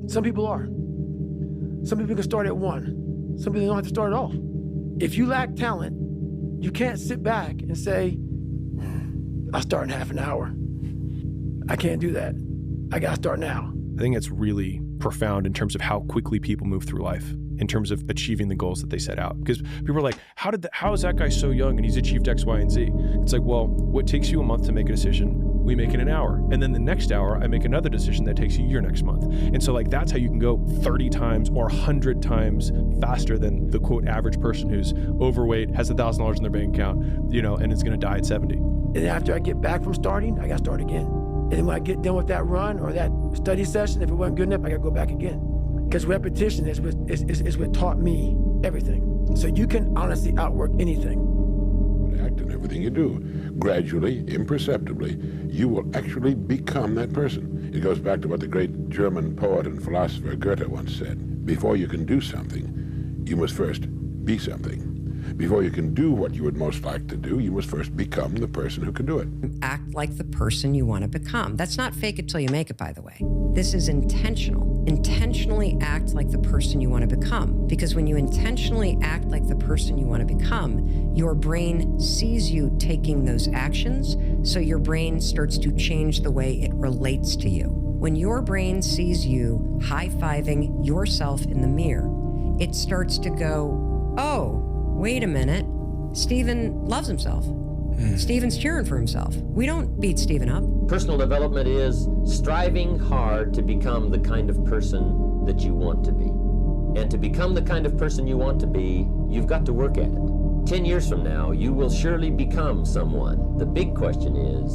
Some people are. Some people can start at 1. Some people don't have to start at all. If you lack talent, you can't sit back and say, I'll start in half an hour. I can't do that. I gotta start now. I think it's really profound in terms of how quickly people move through life, in terms of achieving the goals that they set out. Because people are like, how is that guy so young and he's achieved X, Y, and Z? It's like, well, what takes you a month to make a decision, we make in an hour. And then the next hour, I make another decision that takes you your next month. And so like, that's how you can go 30 times or 100 times faster than the quote average person who's overweight, has $1,000 in their bank account, and is gonna die at 70. And after I get back from starting, I gotta start again. And then when I get done with that run or that study session, if it wasn't good enough, I gotta go back again. Because repetition is what taught me everything. So you can honestly outwork anything. Act in everything you do. Gradually, imperceptibly, you will actually become that person. It goes back to what the great German poet and philosopher Goethe once said. Before you can do something, you must first be something. Before you can do what you would most like to do, you must first become the person who can do it. Act like the person you want to become. That's not fake it till you make it, by the way. This is intentional. Intentionally act like the person you want to become. Because when you intentionally act like the person you want to become, your brain sees you taking those actions, so your brain starts to change the way it relates to you. When your brain sees you high-fiving yourself in the mirror, it starts to go, oh, wait a minute, Steven loves himself. Steven's cheering for himself. We don't beat Steven up. Personal development is striving hard to become the kind of person that you want to be. And to become the kind of person you want to be, you've got to work at it. 10 years from now, you will surely become someone. The big question is,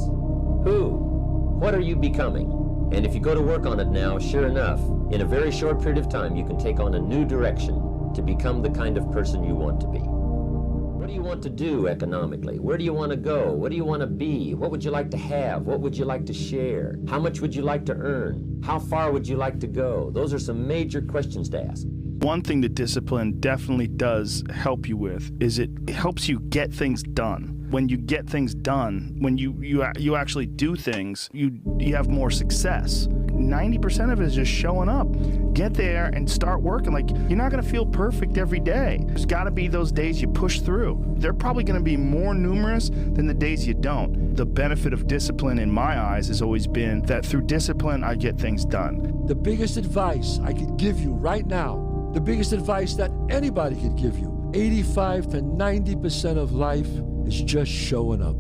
who? What are you becoming? And if you go to work on it now, sure enough, in a very short period of time, you can take on a new direction to become the kind of person you want to be. What do you want to do economically? Where do you want to go? What do you want to be? What would you like to have? What would you like to share? How much would you like to earn? How far would you like to go? Those are some major questions to ask. One thing that discipline definitely does help you with is it helps you get things done. When you get things done, when you actually do things, you have more success. 90% of it is just showing up. Get there and start working. Like, you're not gonna feel perfect every day. There's gotta be those days you push through. They're probably gonna be more numerous than the days you don't. The benefit of discipline in my eyes has always been that through discipline, I get things done. The biggest advice I could give you right now, the biggest advice that anybody could give you, 85 to 90% of life is just showing up.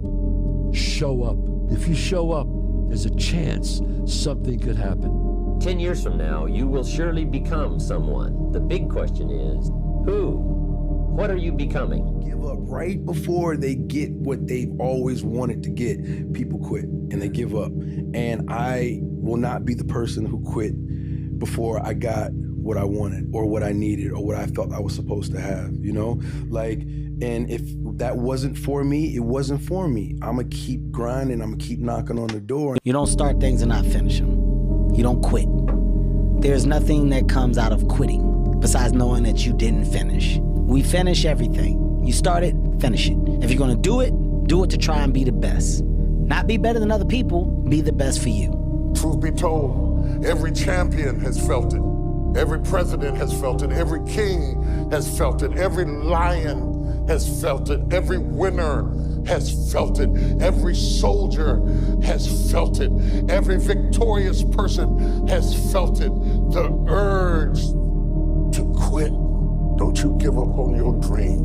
Show up. If you show up, there's a chance something could happen. 10 years from now, you will surely become someone. The big question is, who? What are you becoming? Give up right before they get what they've always wanted to get. People quit and they give up. And I will not be the person who quit before I got what I wanted or what I needed or what I felt I was supposed to have, and if that wasn't for me, it wasn't for me. I'm gonna keep grinding, I'm gonna keep knocking on the door. You don't start things and not finish them. You don't quit. There's nothing that comes out of quitting besides knowing that you didn't finish. We finish everything. You start it, finish it. If you're gonna do it to try and be the best. Not be better than other people, be the best for you. Truth be told, every champion has felt it. Every president has felt it. Every king has felt it. Every lion has felt it. Every winner has felt it. Every soldier has felt it. Every victorious person has felt it. The urge to quit. Don't you give up on your dream.